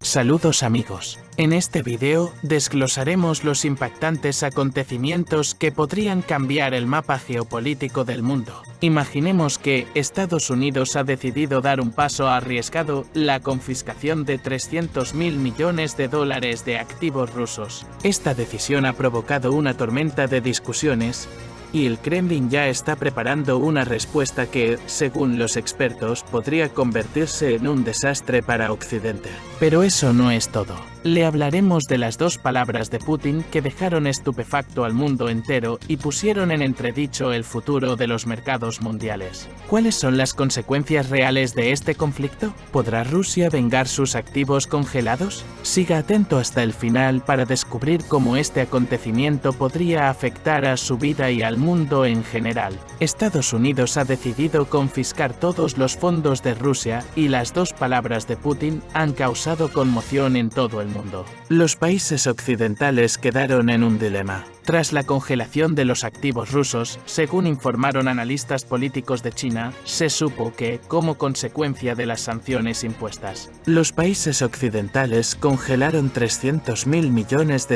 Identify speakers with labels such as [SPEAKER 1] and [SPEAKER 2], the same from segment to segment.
[SPEAKER 1] Saludos amigos. En este video desglosaremos los impactantes acontecimientos que podrían cambiar el mapa geopolítico del mundo. Imaginemos que Estados Unidos ha decidido dar un paso arriesgado, la confiscación de $300.000 millones de activos rusos. Esta decisión ha provocado una tormenta de discusiones, y el Kremlin ya está preparando una respuesta que, según los expertos, podría convertirse en un desastre para Occidente. Pero eso no es todo. Le hablaremos de las dos palabras de Putin que dejaron estupefacto al mundo entero y pusieron en entredicho el futuro de los mercados mundiales. ¿Cuáles son las consecuencias reales de este conflicto? ¿Podrá Rusia vengar sus activos congelados? Siga atento hasta el final para descubrir cómo este acontecimiento podría afectar a su vida y al mundo en general. Estados Unidos ha decidido confiscar todos los fondos de Rusia y las dos palabras de Putin han causado conmoción en todo el mundo. Los países occidentales quedaron en un dilema. Tras la congelación de los activos rusos, según informaron analistas políticos de China, se supo que, como consecuencia de las sanciones impuestas, los países occidentales congelaron $300.000 millones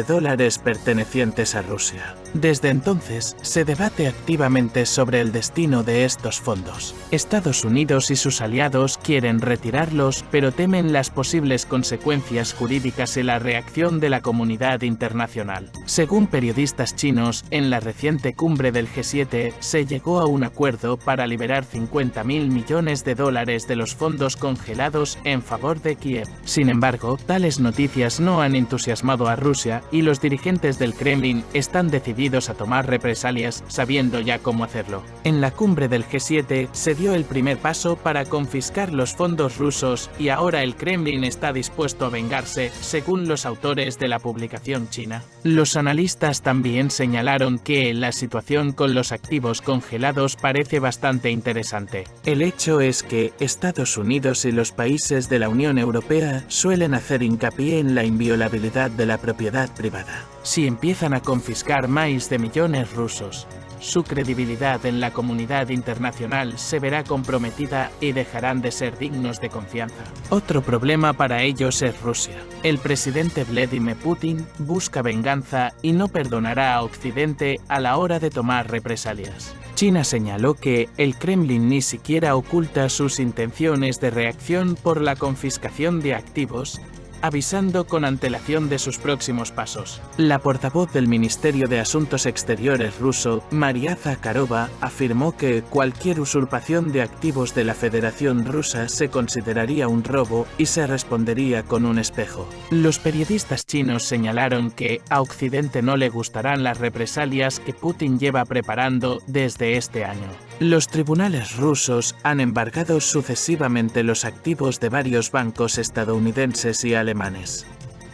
[SPEAKER 1] pertenecientes a Rusia. Desde entonces, se debate activamente sobre el destino de estos fondos. Estados Unidos y sus aliados quieren retirarlos, pero temen las posibles consecuencias jurídicas y la reacción de la comunidad internacional. Según periodistas chinos, en la reciente cumbre del G7 se llegó a un acuerdo para liberar $50.000 millones de los fondos congelados en favor de Kiev. Sin embargo, tales noticias no han entusiasmado a Rusia y los dirigentes del Kremlin están decididos a tomar represalias sabiendo ya cómo hacerlo. En la cumbre del G7 se dio el primer paso para confiscar los fondos rusos y ahora el Kremlin está dispuesto a vengarse, según los autores de la publicación china. Los analistas también señalaron que la situación con los activos congelados parece bastante interesante. El hecho es que Estados Unidos y los países de la Unión Europea suelen hacer hincapié en la inviolabilidad de la propiedad privada. Si empiezan a confiscar miles de millones rusos, su credibilidad en la comunidad internacional se verá comprometida y dejarán de ser dignos de confianza. Otro problema para ellos es Rusia. El presidente Vladimir Putin busca venganza y no perdonará a Occidente a la hora de tomar represalias. China señaló que el Kremlin ni siquiera oculta sus intenciones de reacción por la confiscación de activos, avisando con antelación de sus próximos pasos. La portavoz del Ministerio de Asuntos Exteriores ruso, Maria Zakharova, afirmó que cualquier usurpación de activos de la Federación Rusa se consideraría un robo y se respondería con un espejo. Los periodistas chinos señalaron que a Occidente no le gustarán las represalias que Putin lleva preparando desde este año. Los tribunales rusos han embargado sucesivamente los activos de varios bancos estadounidenses y alemanes.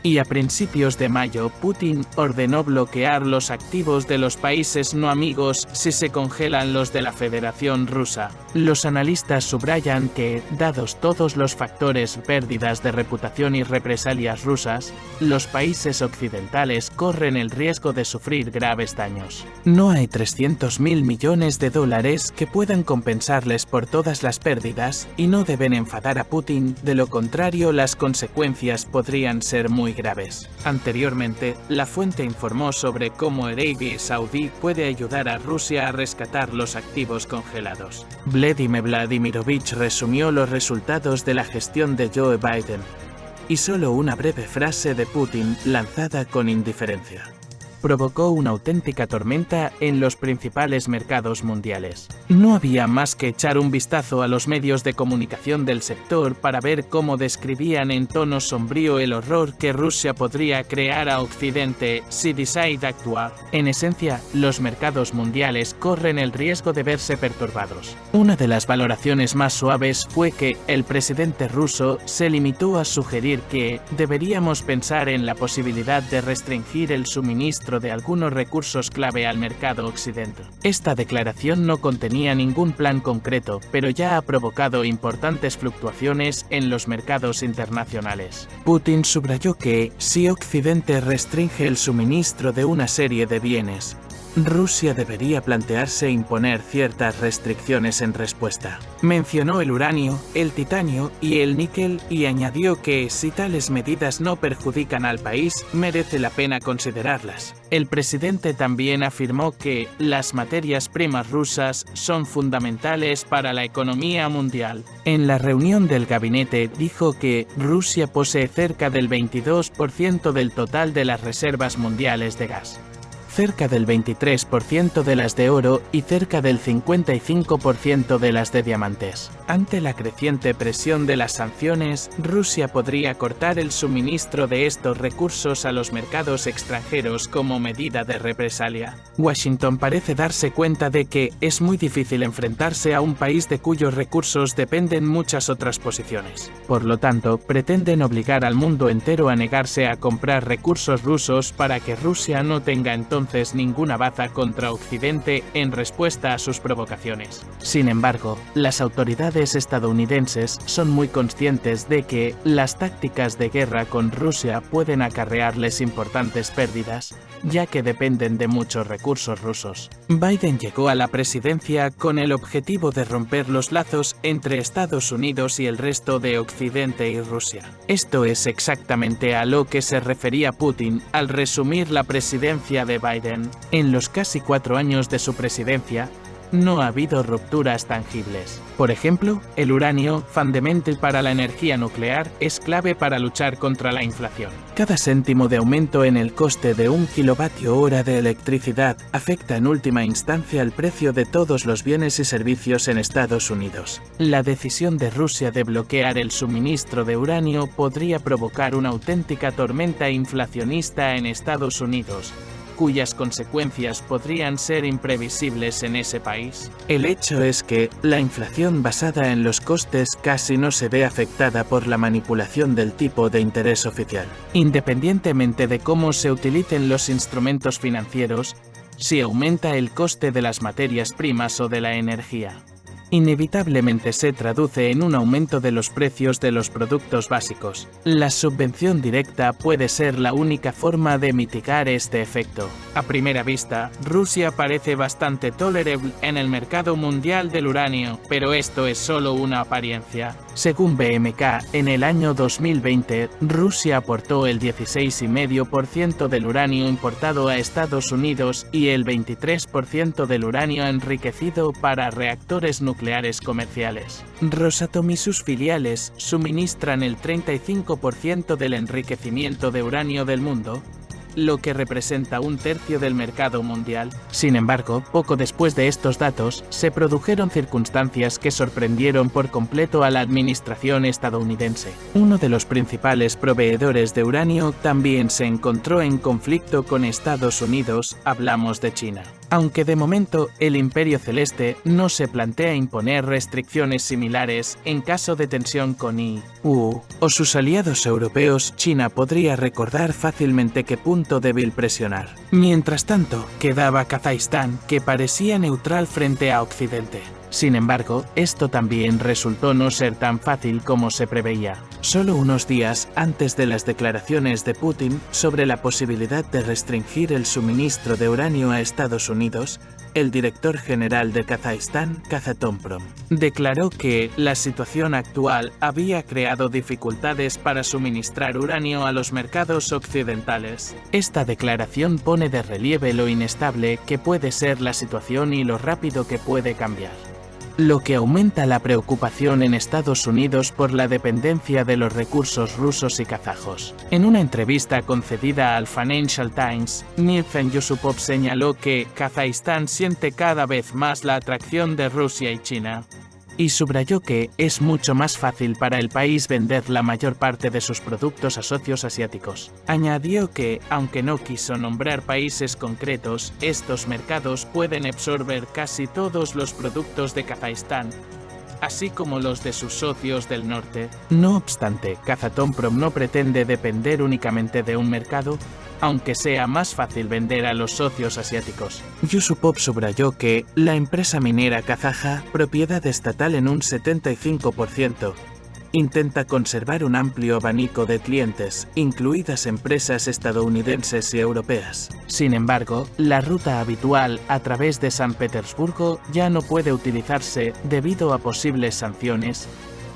[SPEAKER 1] Y a principios de mayo, Putin ordenó bloquear los activos de los países no amigos si se congelan los de la Federación Rusa. Los analistas subrayan que, dados todos los factores, pérdidas de reputación y represalias rusas, los países occidentales corren el riesgo de sufrir graves daños. No hay $300.000 millones que puedan compensarles por todas las pérdidas y no deben enfadar a Putin, de lo contrario las consecuencias podrían ser muy graves. Anteriormente, la fuente informó sobre cómo Arabia Saudí puede ayudar a Rusia a rescatar los activos congelados. Vladimir Vladimirovich resumió los resultados de la gestión de Joe Biden, y solo una breve frase de Putin, lanzada con indiferencia, provocó una auténtica tormenta en los principales mercados mundiales. No había más que echar un vistazo a los medios de comunicación del sector para ver cómo describían en tono sombrío el horror que Rusia podría crear a Occidente si decide actuar. En esencia, los mercados mundiales corren el riesgo de verse perturbados. Una de las valoraciones más suaves fue que el presidente ruso se limitó a sugerir que deberíamos pensar en la posibilidad de restringir el suministro de algunos recursos clave al mercado occidental. Esta declaración no contenía ningún plan concreto, pero ya ha provocado importantes fluctuaciones en los mercados internacionales. Putin subrayó que, si Occidente restringe el suministro de una serie de bienes, Rusia debería plantearse imponer ciertas restricciones en respuesta. Mencionó el uranio, el titanio y el níquel y añadió que si tales medidas no perjudican al país, merece la pena considerarlas. El presidente también afirmó que las materias primas rusas son fundamentales para la economía mundial. En la reunión del gabinete dijo que Rusia posee cerca del 22% del total de las reservas mundiales de gas, cerca del 23% de las de oro y cerca del 55% de las de diamantes. Ante la creciente presión de las sanciones, Rusia podría cortar el suministro de estos recursos a los mercados extranjeros como medida de represalia. Washington parece darse cuenta de que es muy difícil enfrentarse a un país de cuyos recursos dependen muchas otras posiciones. Por lo tanto, pretenden obligar al mundo entero a negarse a comprar recursos rusos para que Rusia no tenga entonces ninguna baza contra Occidente en respuesta a sus provocaciones. Sin embargo, las autoridades estadounidenses son muy conscientes de que las tácticas de guerra con Rusia pueden acarrearles importantes pérdidas, ya que dependen de muchos recursos rusos. Biden llegó a la presidencia con el objetivo de romper los lazos entre Estados Unidos y el resto de Occidente y Rusia. Esto es exactamente a lo que se refería Putin al resumir la presidencia de Biden. En los casi 4 años de su presidencia, no ha habido rupturas tangibles. Por ejemplo, el uranio, fundamental para la energía nuclear, es clave para luchar contra la inflación. Cada céntimo de aumento en el coste de 1 kWh de electricidad afecta en última instancia el precio de todos los bienes y servicios en Estados Unidos. La decisión de Rusia de bloquear el suministro de uranio podría provocar una auténtica tormenta inflacionista en Estados Unidos, cuyas consecuencias podrían ser imprevisibles en ese país. El hecho es que la inflación basada en los costes casi no se ve afectada por la manipulación del tipo de interés oficial. Independientemente de cómo se utilicen los instrumentos financieros, si aumenta el coste de las materias primas o de la energía, inevitablemente se traduce en un aumento de los precios de los productos básicos. La subvención directa puede ser la única forma de mitigar este efecto. A primera vista, Rusia parece bastante tolerable en el mercado mundial del uranio, pero esto es solo una apariencia. Según BMK, en el año 2020, Rusia aportó el 16,5% del uranio importado a Estados Unidos y el 23% del uranio enriquecido para reactores nucleares comerciales. Rosatom y sus filiales suministran el 35% del enriquecimiento de uranio del mundo, lo que representa 1/3 del mercado mundial. Sin embargo, poco después de estos datos, se produjeron circunstancias que sorprendieron por completo a la administración estadounidense. Uno de los principales proveedores de uranio también se encontró en conflicto con Estados Unidos, hablamos de China. Aunque de momento el Imperio Celeste no se plantea imponer restricciones similares en caso de tensión con EU o sus aliados europeos, China podría recordar fácilmente qué punto débil presionar. Mientras tanto, quedaba Kazajistán, que parecía neutral frente a Occidente. Sin embargo, esto también resultó no ser tan fácil como se preveía. Solo unos días antes de las declaraciones de Putin sobre la posibilidad de restringir el suministro de uranio a Estados Unidos, el director general de Kazajistán, Kazatomprom, declaró que la situación actual había creado dificultades para suministrar uranio a los mercados occidentales. Esta declaración pone de relieve lo inestable que puede ser la situación y lo rápido que puede cambiar, lo que aumenta la preocupación en Estados Unidos por la dependencia de los recursos rusos y kazajos. En una entrevista concedida al Financial Times, Nilfen Yusupov señaló que Kazajistán siente cada vez más la atracción de Rusia y China, y subrayó que es mucho más fácil para el país vender la mayor parte de sus productos a socios asiáticos. Añadió que, aunque no quiso nombrar países concretos, estos mercados pueden absorber casi todos los productos de Kazajistán, así como los de sus socios del norte. No obstante, Kazatomprom no pretende depender únicamente de un mercado, aunque sea más fácil vender a los socios asiáticos. Yusupov subrayó que la empresa minera kazaja, propiedad estatal en un 75%, intenta conservar un amplio abanico de clientes, incluidas empresas estadounidenses y europeas. Sin embargo, la ruta habitual a través de San Petersburgo ya no puede utilizarse debido a posibles sanciones,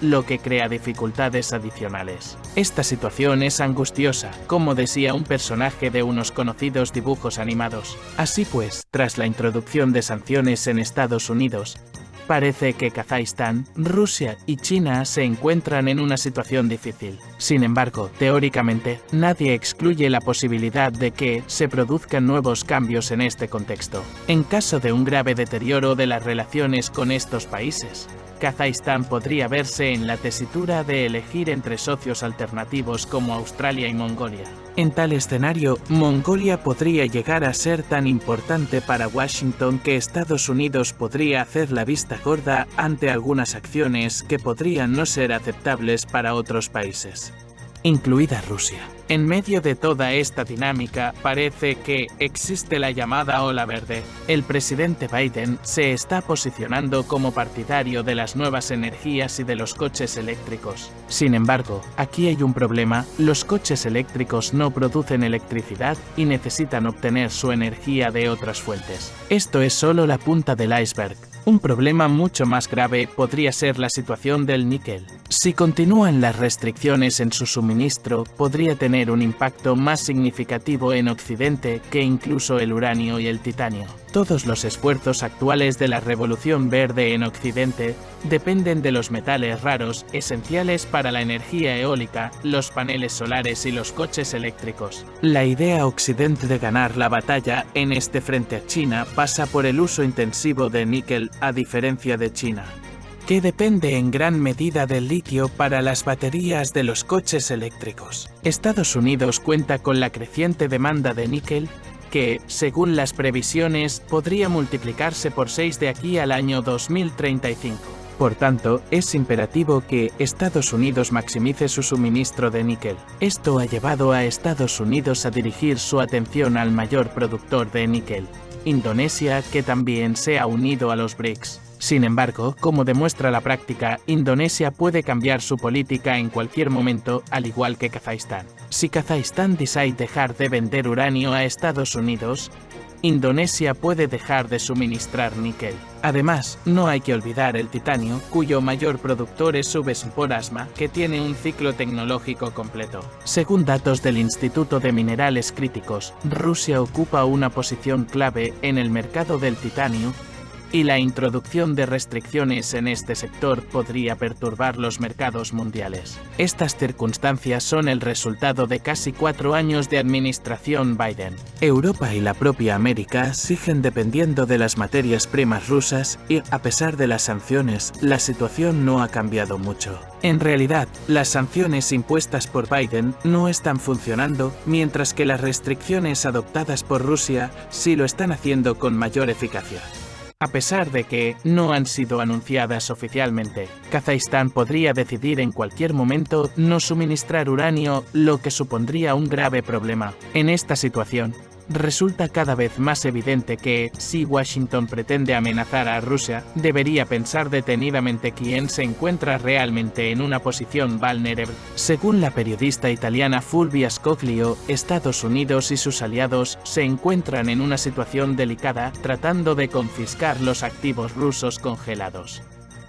[SPEAKER 1] lo que crea dificultades adicionales. Esta situación es angustiosa, como decía un personaje de unos conocidos dibujos animados. Así pues, tras la introducción de sanciones en Estados Unidos, parece que Kazajistán, Rusia y China se encuentran en una situación difícil. Sin embargo, teóricamente, nadie excluye la posibilidad de que se produzcan nuevos cambios en este contexto. En caso de un grave deterioro de las relaciones con estos países, Kazajistán podría verse en la tesitura de elegir entre socios alternativos como Australia y Mongolia. En tal escenario, Mongolia podría llegar a ser tan importante para Washington que Estados Unidos podría hacer la vista gorda ante algunas acciones que podrían no ser aceptables para otros países, incluida Rusia. En medio de toda esta dinámica, parece que existe la llamada ola verde. El presidente Biden se está posicionando como partidario de las nuevas energías y de los coches eléctricos. Sin embargo, aquí hay un problema: los coches eléctricos no producen electricidad y necesitan obtener su energía de otras fuentes. Esto es solo la punta del iceberg. Un problema mucho más grave podría ser la situación del níquel. Si continúan las restricciones en su suministro, podría tener un impacto más significativo en Occidente que incluso el uranio y el titanio. Todos los esfuerzos actuales de la revolución verde en Occidente dependen de los metales raros, esenciales para la energía eólica, los paneles solares y los coches eléctricos. La idea Occidente de ganar la batalla en este frente a China pasa por el uso intensivo de níquel, a diferencia de China, que depende en gran medida del litio para las baterías de los coches eléctricos. Estados Unidos cuenta con la creciente demanda de níquel, que, según las previsiones, podría multiplicarse por 6 de aquí al año 2035. Por tanto, es imperativo que Estados Unidos maximice su suministro de níquel. Esto ha llevado a Estados Unidos a dirigir su atención al mayor productor de níquel, Indonesia, que también se ha unido a los BRICS. Sin embargo, como demuestra la práctica, Indonesia puede cambiar su política en cualquier momento, al igual que Kazajistán. Si Kazajistán decide dejar de vender uranio a Estados Unidos, Indonesia puede dejar de suministrar níquel. Además, no hay que olvidar el titanio, cuyo mayor productor es Subespor-Asma, que tiene un ciclo tecnológico completo. Según datos del Instituto de Minerales Críticos, Rusia ocupa una posición clave en el mercado del titanio, y la introducción de restricciones en este sector podría perturbar los mercados mundiales. Estas circunstancias son el resultado de casi 4 años de administración Biden. Europa y la propia América siguen dependiendo de las materias primas rusas y, a pesar de las sanciones, la situación no ha cambiado mucho. En realidad, las sanciones impuestas por Biden no están funcionando, mientras que las restricciones adoptadas por Rusia sí lo están haciendo con mayor eficacia. A pesar de que no han sido anunciadas oficialmente, Kazajistán podría decidir en cualquier momento no suministrar uranio, lo que supondría un grave problema. En esta situación, resulta cada vez más evidente que, si Washington pretende amenazar a Rusia, debería pensar detenidamente quién se encuentra realmente en una posición vulnerable. Según la periodista italiana Fulvia Scoglio, Estados Unidos y sus aliados se encuentran en una situación delicada tratando de confiscar los activos rusos congelados,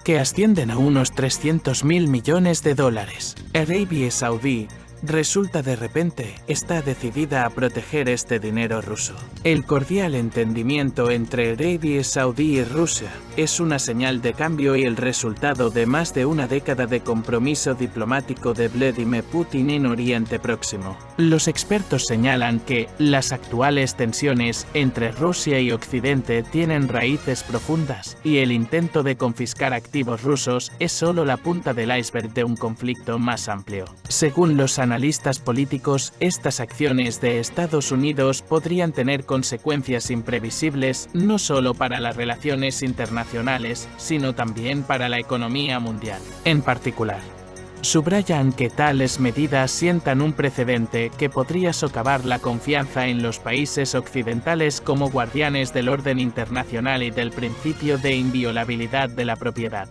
[SPEAKER 1] que ascienden a unos 300.000 millones de dólares. Arabia Saudí resulta de repente está decidida a proteger este dinero ruso. El cordial entendimiento entre Arabia Saudí y Rusia es una señal de cambio y el resultado de más de una década de compromiso diplomático de Vladimir Putin en Oriente Próximo. Los expertos señalan que las actuales tensiones entre Rusia y Occidente tienen raíces profundas y el intento de confiscar activos rusos es solo la punta del iceberg de un conflicto más amplio. Según los analistas políticos, estas acciones de Estados Unidos podrían tener consecuencias imprevisibles no solo para las relaciones internacionales, sino también para la economía mundial. En particular, subrayan que tales medidas sientan un precedente que podría socavar la confianza en los países occidentales como guardianes del orden internacional y del principio de inviolabilidad de la propiedad.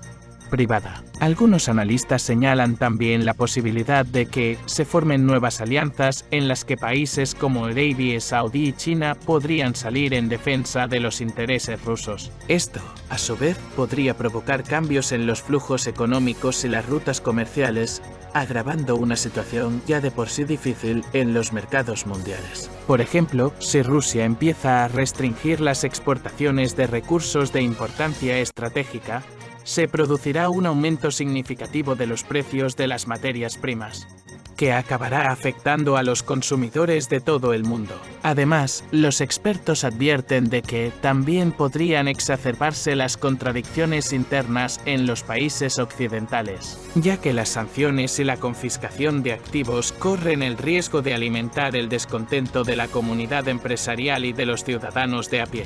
[SPEAKER 1] privada. Algunos analistas señalan también la posibilidad de que se formen nuevas alianzas en las que países como Arabia Saudí y China podrían salir en defensa de los intereses rusos. Esto, a su vez, podría provocar cambios en los flujos económicos y las rutas comerciales, agravando una situación ya de por sí difícil en los mercados mundiales. Por ejemplo, si Rusia empieza a restringir las exportaciones de recursos de importancia estratégica, se producirá un aumento significativo de los precios de las materias primas, que acabará afectando a los consumidores de todo el mundo. Además, los expertos advierten de que también podrían exacerbarse las contradicciones internas en los países occidentales, ya que las sanciones y la confiscación de activos corren el riesgo de alimentar el descontento de la comunidad empresarial y de los ciudadanos de a pie,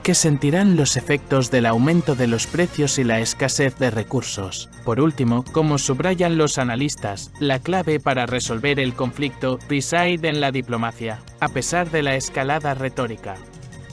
[SPEAKER 1] que sentirán los efectos del aumento de los precios y la escasez de recursos. Por último, como subrayan los analistas, la clave para resolver el conflicto reside en la diplomacia. A pesar de la escalada retórica,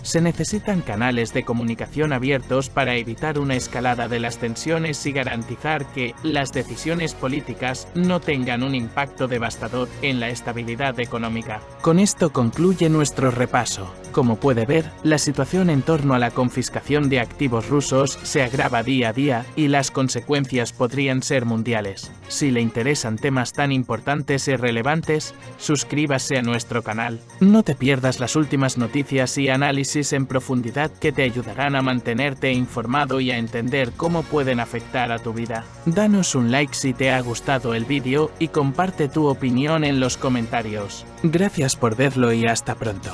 [SPEAKER 1] se necesitan canales de comunicación abiertos para evitar una escalada de las tensiones y garantizar que las decisiones políticas no tengan un impacto devastador en la estabilidad económica. Con esto concluye nuestro repaso. Como puede ver, la situación en torno a la confiscación de activos rusos se agrava día a día y las consecuencias podrían ser mundiales. Si le interesan temas tan importantes y relevantes, suscríbase a nuestro canal. No te pierdas las últimas noticias y análisis en profundidad que te ayudarán a mantenerte informado y a entender cómo pueden afectar a tu vida. Danos un like si te ha gustado el vídeo y comparte tu opinión en los comentarios. Gracias por verlo y hasta pronto.